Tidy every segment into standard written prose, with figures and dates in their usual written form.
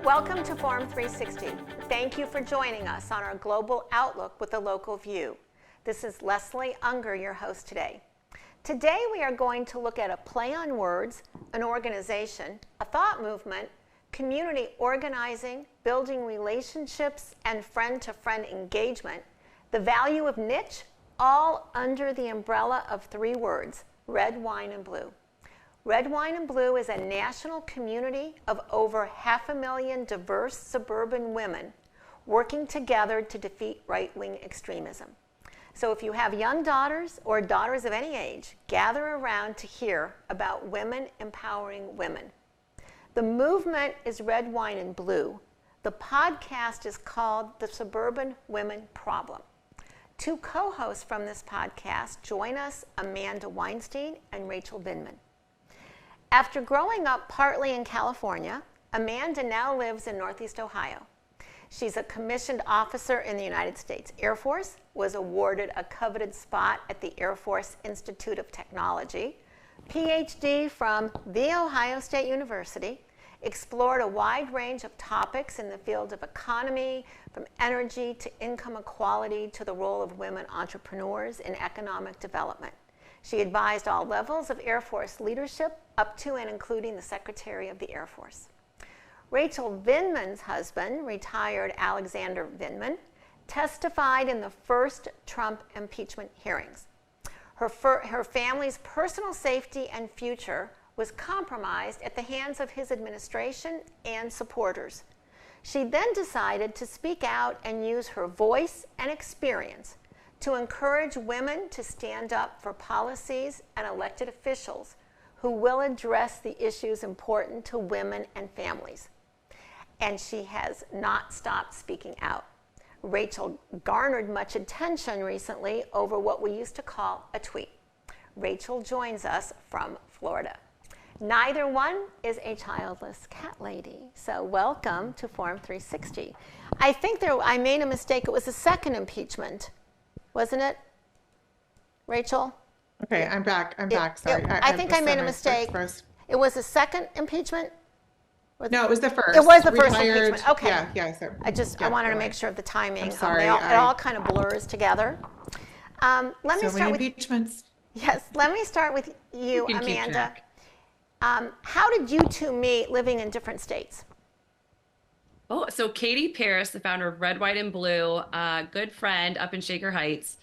Welcome to Forum 360. Thank you for joining us on our global outlook with a local view. This is Leslie Unger, your host today. Today we are going to look at a play on words, an organization, a thought movement, community organizing, building relationships, and friend-to-friend engagement, the value of niche, all under the umbrella of three words: red, wine, and blue. Red, Wine, and Blue is a national community of over 500,000 diverse suburban women working together to defeat right-wing extremism. So if you have young daughters or daughters of any age, gather around to hear about women empowering women. The movement is Red, Wine, and Blue. The podcast is called The Suburban Women Problem. Two co-hosts from this podcast join us, Amanda Weinstein and Rachel Vindman. After growing up partly in California, Amanda now lives in Northeast Ohio. She's a commissioned officer in the United States Air Force, was awarded a coveted spot at the Air Force Institute of Technology, PhD from The Ohio State University, explored a wide range of topics in the field of economy, from energy to income equality to the role of women entrepreneurs in economic development. She advised all levels of Air Force leadership, up to and including the Secretary of the Air Force. Rachel Vindman's husband, retired Alexander Vindman, testified in the first Trump impeachment hearings. Her family's personal safety and future was compromised at the hands of his administration and supporters. She then decided to speak out and use her voice and experience to encourage women to stand up for policies and elected officials who will address the issues important to women and families. And she has not stopped speaking out. Rachel garnered much attention recently over what we used to call a tweet. Rachel joins us from Florida. Neither one is a childless cat lady, so welcome to Forum 360. I think I made a mistake. It was the second impeachment, wasn't it, Rachel? Okay, I'm back. Sorry. I think I made a mistake. It was the second impeachment? No, it was the first. It was the first impeachment. Okay. Yeah. So, I wanted to make sure of the timing. I'm sorry. It all kind of blurs together. Impeachments. Yes, let me start with you, Amanda. How did you two meet living in different states? Oh, so Katie Paris, the founder of Red, White, and Blue, a good friend up in Shaker Heights,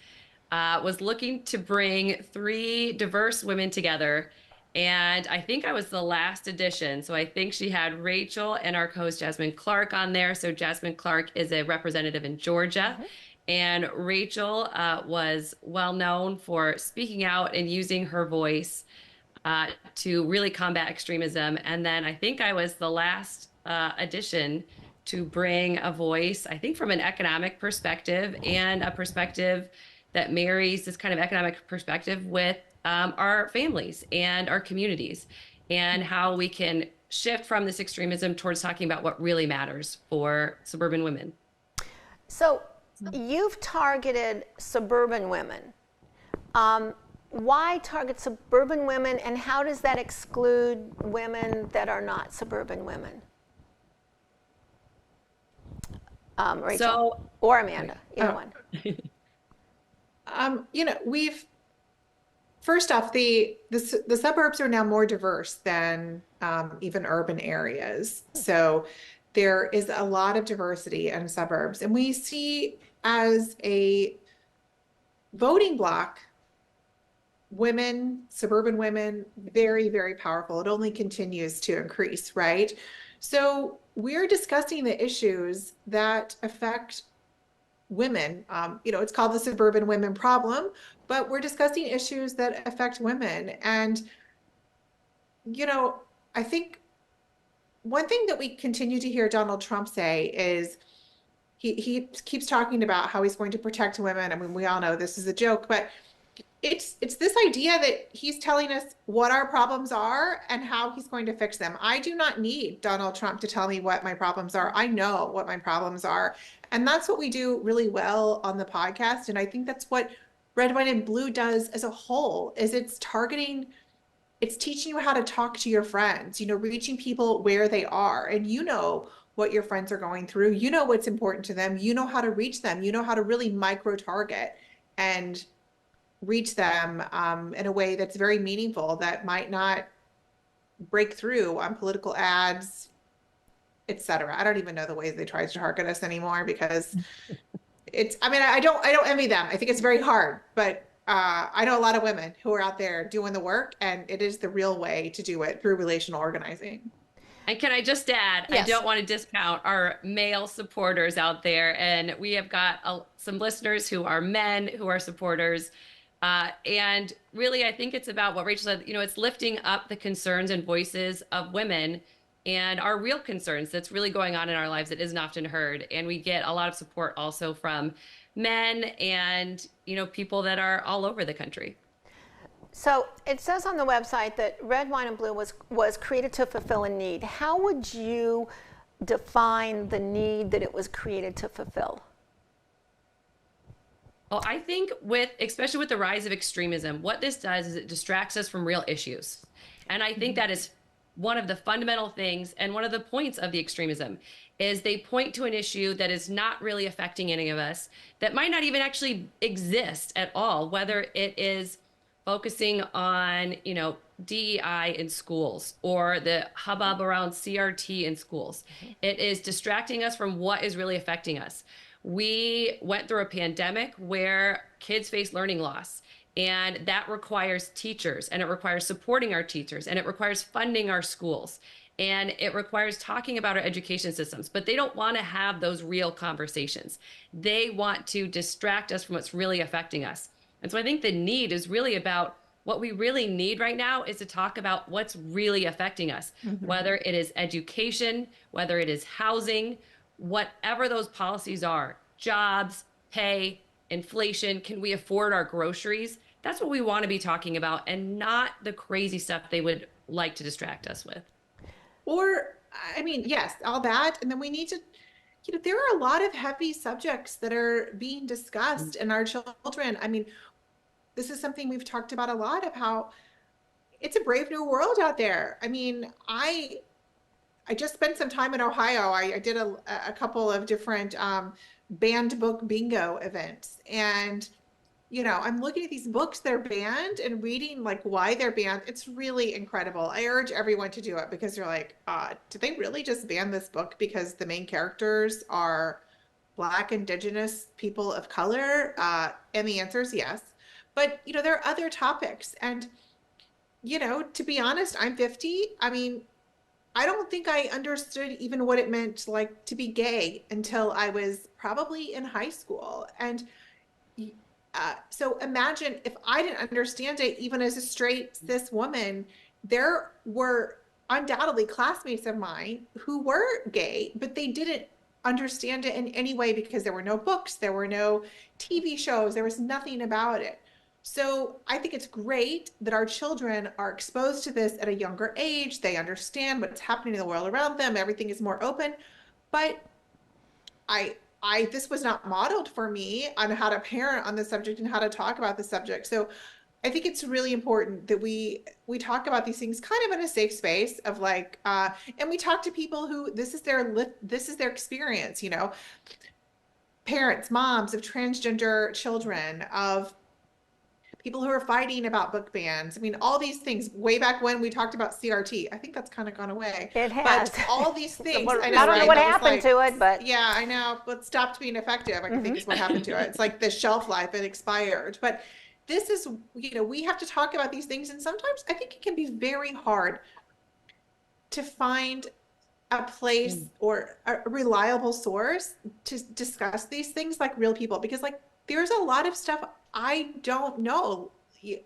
was looking to bring three diverse women together. And I think I was the last edition. So I think she had Rachel and our co-host Jasmine Clark on there. So Jasmine Clark is a representative in Georgia. Mm-hmm. And Rachel was well known for speaking out and using her voice to really combat extremism. And then I think I was the last edition to bring a voice, I think from an economic perspective and a perspective that marries this kind of economic perspective with our families and our communities, and how we can shift from this extremism towards talking about what really matters for suburban women. So you've targeted suburban women. Why target suburban women, and how does that exclude women that are not suburban women? Rachel or Amanda, either one. First off, the suburbs are now more diverse than even urban areas. So there is a lot of diversity in suburbs. And we see as a voting bloc, women, suburban women, very, very powerful. It only continues to increase, right? So we're discussing the issues that affect women. It's called the suburban women problem, but we're discussing issues that affect women. And, I think one thing that we continue to hear Donald Trump say is he keeps talking about how he's going to protect women. I mean, we all know this is a joke, but it's this idea that he's telling us what our problems are and how he's going to fix them. I do not need Donald Trump to tell me what my problems are. I know what my problems are. And that's what we do really well on the podcast. And I think that's what Red, White, and Blue does as a whole, is it's targeting, it's teaching you how to talk to your friends, reaching people where they are. And what your friends are going through. You know what's important to them. You know how to reach them. You know how to really micro target and reach them in a way that's very meaningful, that might not break through on political ads, etc. I don't even know the ways they try to target us anymore, because I don't envy them. I think it's very hard, but I know a lot of women who are out there doing the work, and it is the real way to do it, through relational organizing. And can I just add, Yes. I don't want to discount our male supporters out there. And we have got some listeners who are men who are supporters. And really, I think it's about what Rachel said, it's lifting up the concerns and voices of women and our real concerns that's really going on in our lives that isn't often heard. And we get a lot of support also from men and, people that are all over the country. So it says on the website that Red, Wine, and Blue was created to fulfill a need. How would you define the need that it was created to fulfill? Well, I think especially with the rise of extremism, what this does is it distracts us from real issues. And I think that is one of the fundamental things, and one of the points of the extremism is they point to an issue that is not really affecting any of us, that might not even actually exist at all, whether it is focusing on, DEI in schools, or the hubbub around CRT in schools. It is distracting us from what is really affecting us. We went through a pandemic where kids face learning loss, and that requires teachers, and it requires supporting our teachers, and it requires funding our schools, and it requires talking about our education systems. But they don't want to have those real conversations. They want to distract us from what's really affecting us. And so I think the need is really about what we really need right now is to talk about what's really affecting us, whether it is education, whether it is housing, whatever those policies are, jobs, pay, inflation, can we afford our groceries? That's what we want to be talking about, and not the crazy stuff they would like to distract us with. Or, yes, all that. And then we need to, there are a lot of heavy subjects that are being discussed in our children. This is something we've talked about a lot, of how it's a brave new world out there. I just spent some time in Ohio. I did a couple of different banned book bingo events. And, I'm looking at these books that are banned and reading like why they're banned. It's really incredible. I urge everyone to do it, because they're like, did they really just ban this book because the main characters are Black, Indigenous, people of color? And the answer is yes. But, there are other topics. And, to be honest, I'm 50. I don't think I understood even what it meant like to be gay until I was probably in high school. And so imagine if I didn't understand it, even as a straight cis woman. There were undoubtedly classmates of mine who were gay, but they didn't understand it in any way, because there were no books, there were no TV shows, there was nothing about it. So I think it's great that our children are exposed to this at a younger age. They understand what's happening in the world around them. Everything is more open. But this was not modeled for me on how to parent on the subject and how to talk about the subject. So I think it's really important that we talk about these things kind of in a safe space of like, and we talk to people who this is their experience, parents, moms of transgender children, of people who are fighting about book bans. All these things. Way back when we talked about CRT, I think that's kind of gone away. It has. But all these things. I don't know what happened to it, but yeah, I know. But stopped being effective, I think is what happened to it. It's like the shelf life, it expired. But this is, we have to talk about these things, and sometimes I think it can be very hard to find a place or a reliable source to discuss these things, like real people, because like there's a lot of stuff I don't know.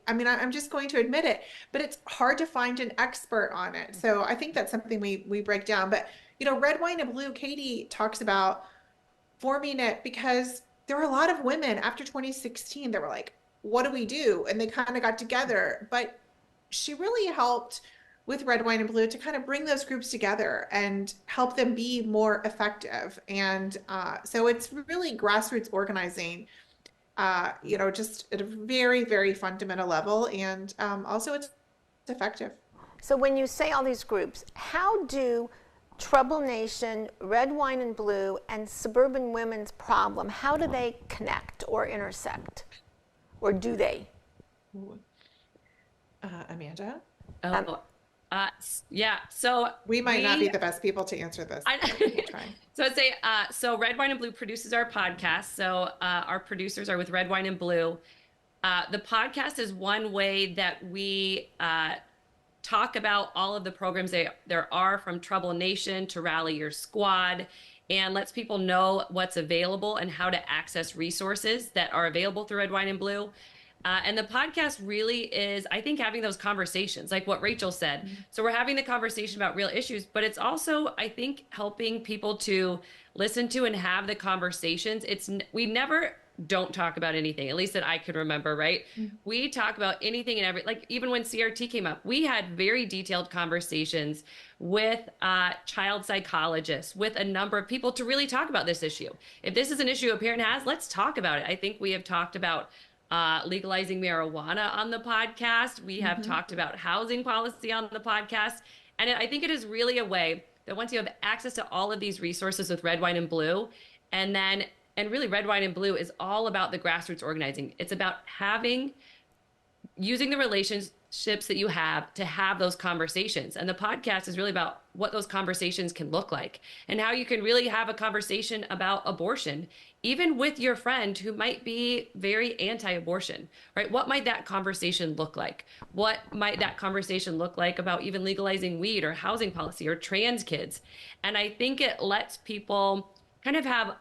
I'm just going to admit it, but it's hard to find an expert on it. So I think that's something we break down. But, Red, Wine, and Blue, Katie talks about forming it because there were a lot of women after 2016 that were like, what do we do? And they kind of got together, but she really helped with Red, Wine, and Blue to kind of bring those groups together and help them be more effective. And so it's really grassroots organizing, just at a very, very fundamental level. And also it's effective. So when you say all these groups, how do Trouble Nation, Red, Wine, and Blue, and Suburban Women's Problem, how do they connect or intersect? Or do they? Amanda? Yeah. So we might not be the best people to answer this. So I'd say, so Red, Wine, and Blue produces our podcast. So our producers are with Red, Wine, and Blue. The podcast is one way that we talk about all of the programs there are, from Trouble Nation to Rally Your Squad, and lets people know what's available and how to access resources that are available through Red, Wine, and Blue. And the podcast really is, I think, having those conversations, like what Rachel said. Mm-hmm. So we're having the conversation about real issues, but it's also, I think, helping people to listen to and have the conversations. We never don't talk about anything, at least that I could remember, right? Mm-hmm. We talk about anything and everything. Like even when CRT came up, we had very detailed conversations with child psychologists, with a number of people to really talk about this issue. If this is an issue a parent has, let's talk about it. I think we have talked about legalizing marijuana on the podcast. We have talked about housing policy on the podcast. And I think it is really a way that once you have access to all of these resources with Red, Wine, and Blue, and really Red, Wine, and Blue is all about the grassroots organizing. It's about using the relationships that you have to have those conversations. And the podcast is really about what those conversations can look like and how you can really have a conversation about abortion, even with your friend who might be very anti-abortion, right? What might that conversation look like? What might that conversation look like about even legalizing weed or housing policy or trans kids? And I think it lets people kind of have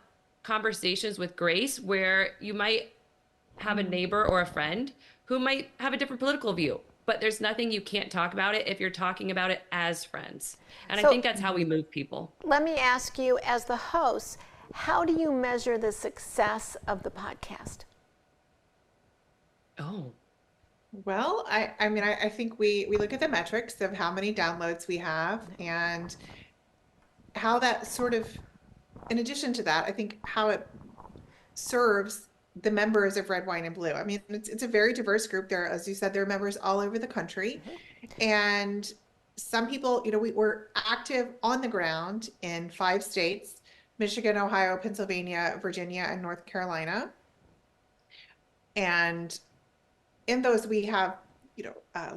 conversations with grace, where you might have a neighbor or a friend who might have a different political view, but there's nothing you can't talk about it if you're talking about it as friends. And I think that's how we move people. Let me ask you, as the host, how do you measure the success of the podcast? Oh, well, I think we look at the metrics of how many downloads we have and how that sort of, in addition to that, I think how it serves the members of Red, Wine, and Blue. I mean, it's a very diverse group. There, as you said, there are members all over the country. And some people, we're active on the ground in 5 states: Michigan, Ohio, Pennsylvania, Virginia, and North Carolina. And in those, we have,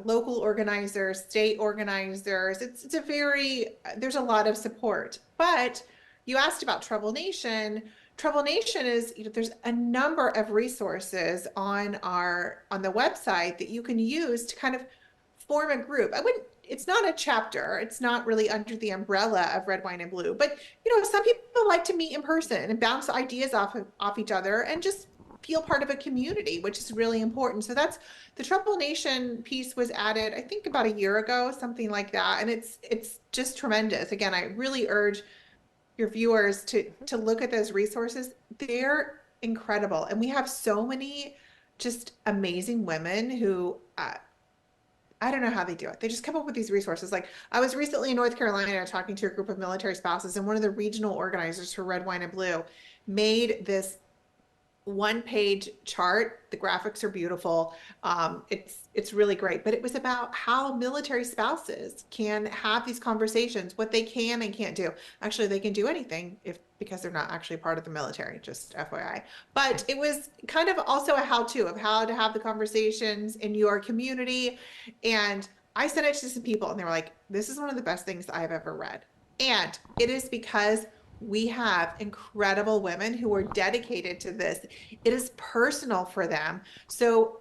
local organizers, state organizers. There's a lot of support. But you asked about Trouble Nation. Trouble Nation is, there's a number of resources on the website that you can use to kind of form a group. It's not a chapter. It's not really under the umbrella of Red, Wine, and Blue. But, some people like to meet in person and bounce ideas off each other and just feel part of a community, which is really important. So that's the Trouble Nation piece was added, I think about a year ago, something like that. And it's just tremendous. Again, I really urge your viewers to look at those resources. They're incredible. And we have so many just amazing women who, I don't know how they do it. They just come up with these resources. Like, I was recently in North Carolina talking to a group of military spouses, and one of the regional organizers for Red, Wine, and Blue made this 1-page chart. The graphics are beautiful. It's really great, but it was about how military spouses can have these conversations, what they can and can't do. Actually, they can do anything because they're not actually part of the military, just FYI. But it was kind of also a how-to of how to have the conversations in your community. And I sent it to some people and they were like, this is one of the best things I've ever read. And it is because we have incredible women who are dedicated to this. It is personal for them. So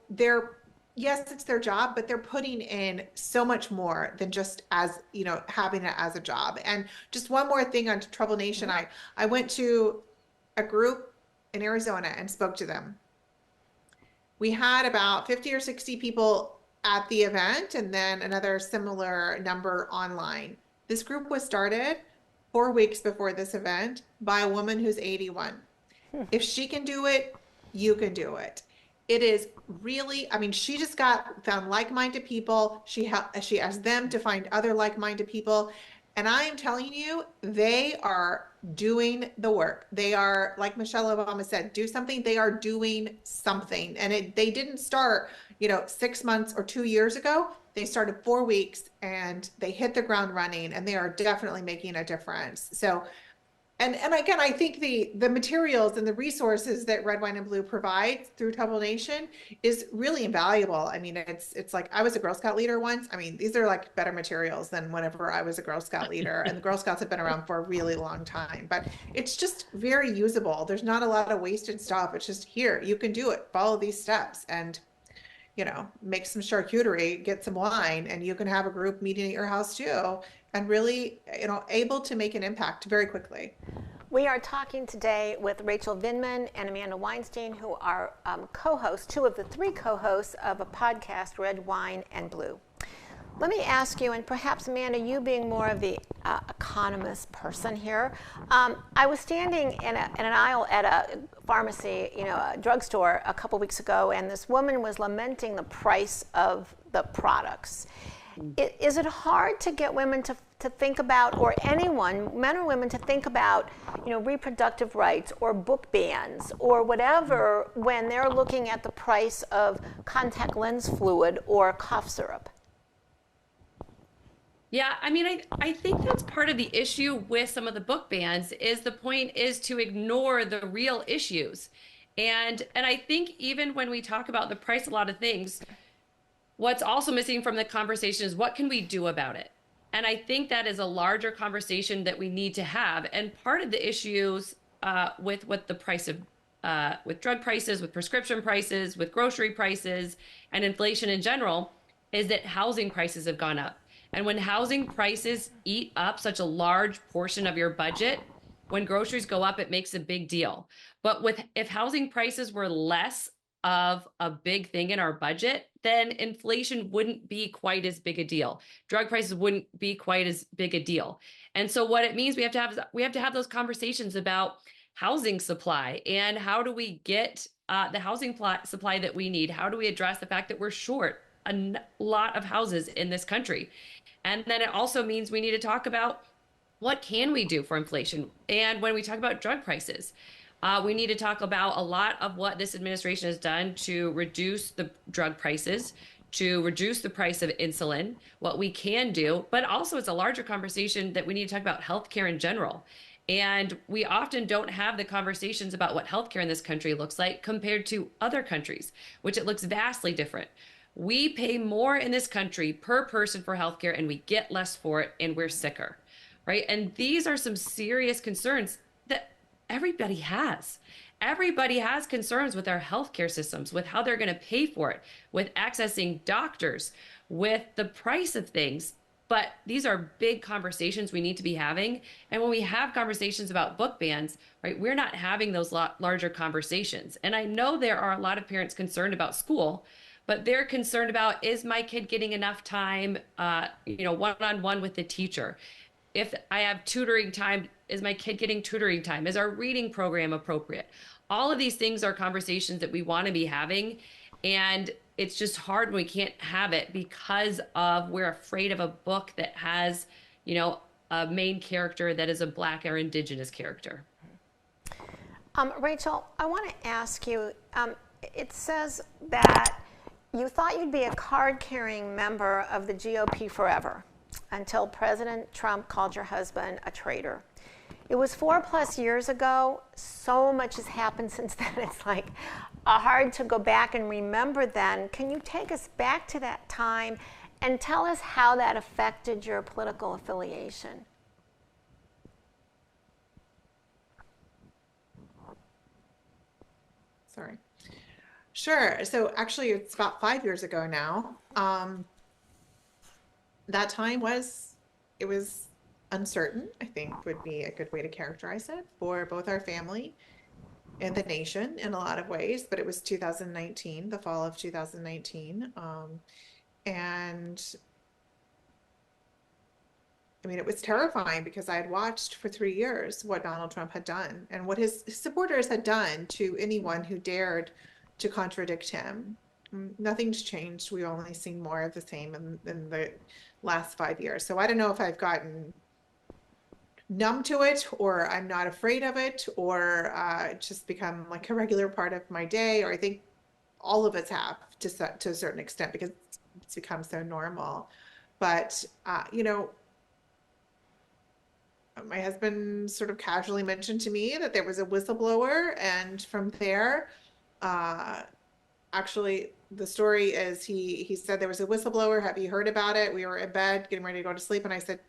yes, it's their job, but they're putting in so much more than just having it as a job. And just one more thing on Trouble Nation. I went to a group in Arizona and spoke to them. We had about 50 or 60 people at the event and then another similar number online. This group was started 4 weeks before this event by a woman who's 81. If she can do it, you can do it. it is really, I mean, she just found like-minded people. She asked them to find other like-minded people. And I am telling you, they are doing the work. They are, like Michelle Obama said, do something. They are doing something. And they didn't start, 6 months or 2 years ago. They started 4 weeks and they hit the ground running, and they are definitely making a difference. So, and again, I think the materials and the resources that Red, Wine, and Blue provides through Trouble Nation is really invaluable. I mean, it's like I was a Girl Scout leader once. I mean, these are like better materials than whenever I was a Girl Scout leader, and the Girl Scouts have been around for a really long time. But it's just very usable. There's not a lot of wasted stuff. It's just here, you can do it. Follow these steps, and make some charcuterie, get some wine, and you can have a group meeting at your house too, and really, able to make an impact very quickly. We are talking today with Rachel Vindman and Amanda Weinstein, who are co-hosts, two of the three co-hosts of a podcast, Red, Wine, and Blue. Let me ask you, and perhaps Amanda, you being more of the economist person here, I was standing in an aisle at a pharmacy, a drugstore a couple weeks ago, and this woman was lamenting the price of the products. Is it hard to get women to think about, or anyone, men or women, to think about, reproductive rights or book bans or whatever when they're looking at the price of contact lens fluid or cough syrup? Yeah, I mean, I think that's part of the issue with some of the book bans. Is the point is to ignore the real issues. And I think even when we talk about the price of a lot of things, what's also missing from the conversation is what can we do about it? And I think that is a larger conversation that we need to have. And part of the issues with what the price of with drug prices, with prescription prices, with grocery prices, and inflation in general, is that housing prices have gone up. And when housing prices eat up such a large portion of your budget, when groceries go up, it makes a big deal. But if housing prices were less of a big thing in our budget, then inflation wouldn't be quite as big a deal. Drug prices wouldn't be quite as big a deal. And so what it means we have to have those conversations about housing supply, and how do we get the housing supply that we need? How do we address the fact that we're short a lot of houses in this country? And then it also means we need to talk about what can we do for inflation. And when we talk about drug prices, we need to talk about a lot of what this administration has done to reduce the drug prices, to reduce the price of insulin, what we can do. But also it's a larger conversation that we need to talk about healthcare in general. And we often don't have the conversations about what healthcare in this country looks like compared to other countries, which it looks vastly different. We pay more in this country per person for healthcare, and we get less for it, and we're sicker, right? And these are some serious concerns that everybody has. Everybody has concerns with our healthcare systems, with how they're going to pay for it, with accessing doctors, with the price of things. But these are big conversations we need to be having. And when we have conversations about book bans, right, we're not having those larger conversations. And I know there are a lot of parents concerned about school, but they're concerned about, is my kid getting enough time, one-on-one with the teacher? If I have tutoring time, is my kid getting tutoring time? Is our reading program appropriate? All of these things are conversations that we want to be having. And it's just hard when we can't have it because we're afraid of a book that has, a main character that is a Black or Indigenous character. Rachel, I want to ask you, it says that you thought you'd be a card-carrying member of the GOP forever until President Trump called your husband a traitor. It was 4+ years ago. So much has happened since then. It's like hard to go back and remember then. Can you take us back to that time and tell us how that affected your political affiliation? Sorry. Sure. So actually, it's about 5 years ago now. That time was uncertain, I think would be a good way to characterize it, for both our family and the nation in a lot of ways. But it was 2019, the fall of 2019. And I mean, it was terrifying because I had watched for 3 years what Donald Trump had done and what his supporters had done to anyone who dared to contradict him. Nothing's changed. We've only seen more of the same in the last 5 years. So I don't know if I've gotten numb to it, or I'm not afraid of it, or it's just become like a regular part of my day, or I think all of us have to a certain extent because it's become so normal. But my husband sort of casually mentioned to me that there was a whistleblower, and from there, actually, the story is he said there was a whistleblower. Have you heard about it? We were in bed getting ready to go to sleep, and I said,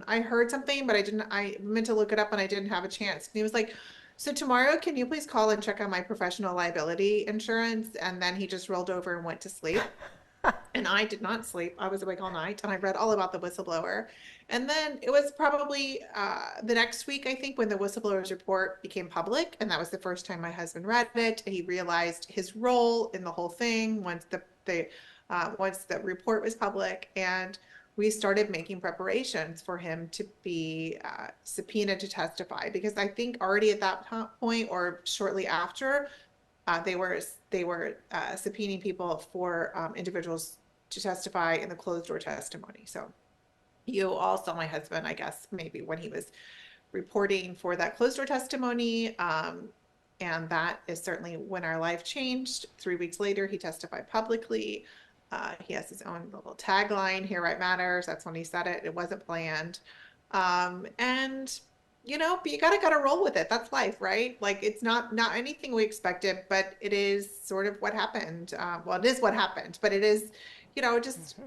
I heard something, but I meant to look it up and I didn't have a chance. And he was like, so tomorrow, can you please call and check on my professional liability insurance? And then he just rolled over and went to sleep. And I did not sleep. I was awake all night and I read all about the whistleblower. And then it was probably the next week, I think, when the whistleblower's report became public. And that was the first time my husband read it. And he realized his role in the whole thing once the report was public. And we started making preparations for him to be subpoenaed to testify, because I think already at that point or shortly after, they were subpoenaing people for individuals to testify in the closed door testimony. So you all saw my husband, I guess, maybe when he was reporting for that closed door testimony. And that is certainly when our life changed. 3 weeks later, he testified publicly. He has his own little tagline, "Here Right Matters." That's when he said it. It wasn't planned. And you gotta roll with it. That's life, right? Like, it's not anything we expected, but it is sort of what happened. Well, it is what happened, but it is, just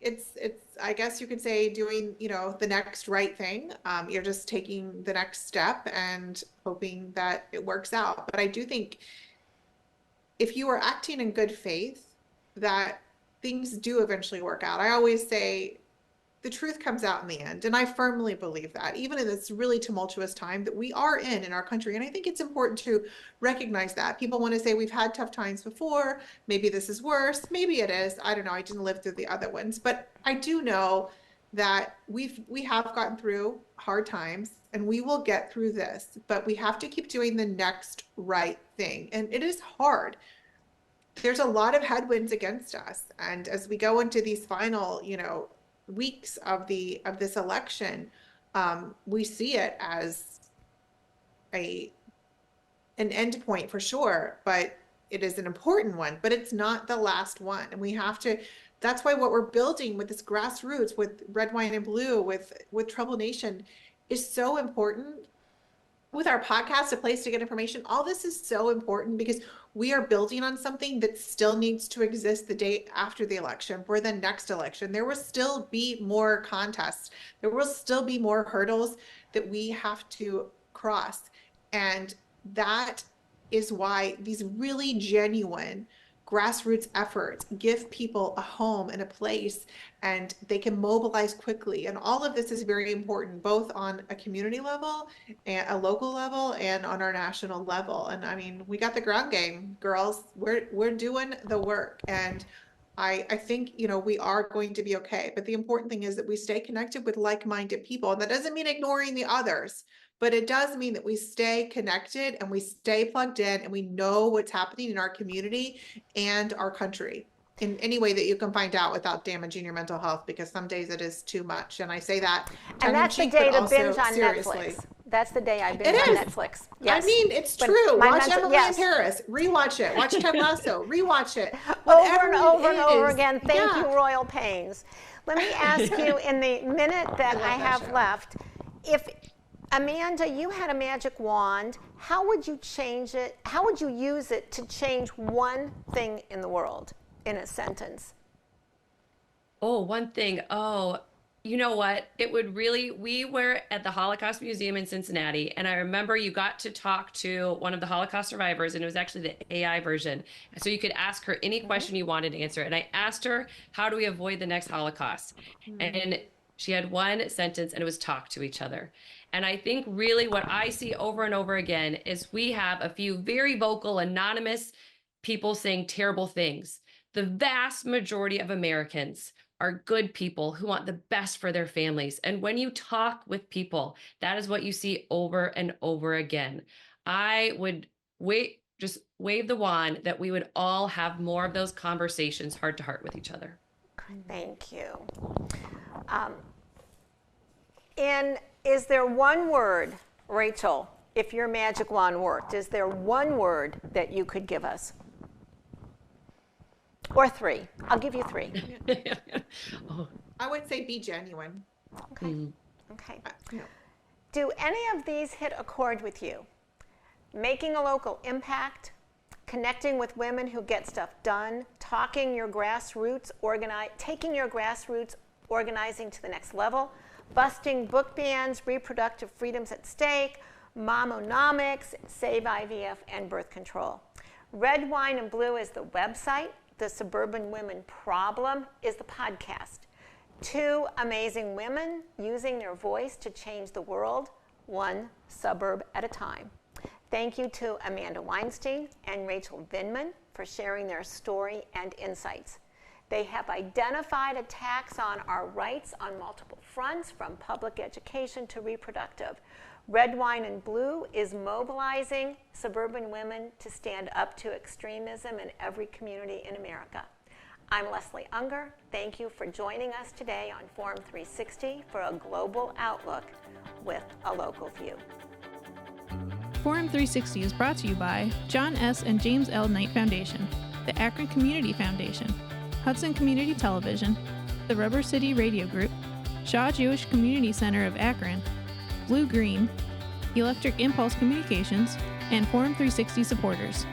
it's I guess you could say doing, the next right thing. You're just taking the next step and hoping that it works out. But I do think if you are acting in good faith, that things do eventually work out. I always say the truth comes out in the end. And I firmly believe that, even in this really tumultuous time that we are in our country. And I think it's important to recognize that. People want to say we've had tough times before. Maybe this is worse. Maybe it is. I don't know. I didn't live through the other ones. But I do know that we have gotten through hard times, and we will get through this. But we have to keep doing the next right thing. And it is hard. There's a lot of headwinds against us. And as we go into these final, weeks of this election, we see it as an end point for sure, but it is an important one, but it's not the last one. And we have to, that's why what we're building with this grassroots, with Red, Wine, and Blue, with Trouble Nation, is so important. With our podcast, A Place to Get Information, all this is so important because we are building on something that still needs to exist the day after the election, for the next election. There will still be more contests. There will still be more hurdles that we have to cross. And that is why these really genuine grassroots efforts give people a home and a place, and they can mobilize quickly. And all of this is very important, both on a community level and a local level and on our national level. And I mean, we got the ground game, girls. We're doing the work. And I think, we are going to be okay. But the important thing is that we stay connected with like-minded people. And that doesn't mean ignoring the others, but it does mean that we stay connected and we stay plugged in and we know what's happening in our community and our country in any way that you can find out without damaging your mental health, because some days it is too much. And I say that and that's the day to binge on seriously. Netflix. That's the day I binge on Netflix. Yes. I mean, it's true. Watch Emily in Paris. Rewatch it. Watch Ted Lasso. Rewatch it. Over and over and over again. Thank you, Royal Pains. Let me ask you, in the minute that I have left, if Amanda, you had a magic wand, how would you change it? How would you use it to change one thing in the world in a sentence? Oh, one thing. Oh, you know what? It would really, we were at the Holocaust Museum in Cincinnati, and I remember you got to talk to one of the Holocaust survivors, and it was actually the AI version. So you could ask her any question you wanted to answer. And I asked her, how do we avoid the next Holocaust? And she had one sentence, and it was talk to each other. And I think really what I see over and over again is we have a few very vocal, anonymous people saying terrible things. The vast majority of Americans are good people who want the best for their families. And when you talk with people, that is what you see over and over again. I would just wave the wand that we would all have more of those conversations heart to heart with each other. Thank you. And is there one word, Rachel, if your magic wand worked, is there one word that you could give us? Or three? I'll give you three. Oh. I would say be genuine. Okay. Okay. Yeah. Do any of these hit a chord with you? Making a local impact, connecting with women who get stuff done, taking your grassroots organizing to the next level, busting book bans, reproductive freedoms at stake, momonomics, save IVF, and birth control. Red, Wine, and Blue is the website. The Suburban Women Problem is the podcast. Two amazing women using their voice to change the world, one suburb at a time. Thank you to Amanda Weinstein and Rachel Vindman for sharing their story and insights. They have identified attacks on our rights on multiple fronts, from public education to reproductive. Red, Wine, and Blue is mobilizing suburban women to stand up to extremism in every community in America. I'm Leslie Unger. Thank you for joining us today on Forum 360 for a global outlook with a local view. Forum 360 is brought to you by John S. and James L. Knight Foundation, the Akron Community Foundation, Hudson Community Television, the Rubber City Radio Group, Shaw Jewish Community Center of Akron, Blue Green, Electric Impulse Communications, and Forum 360 supporters.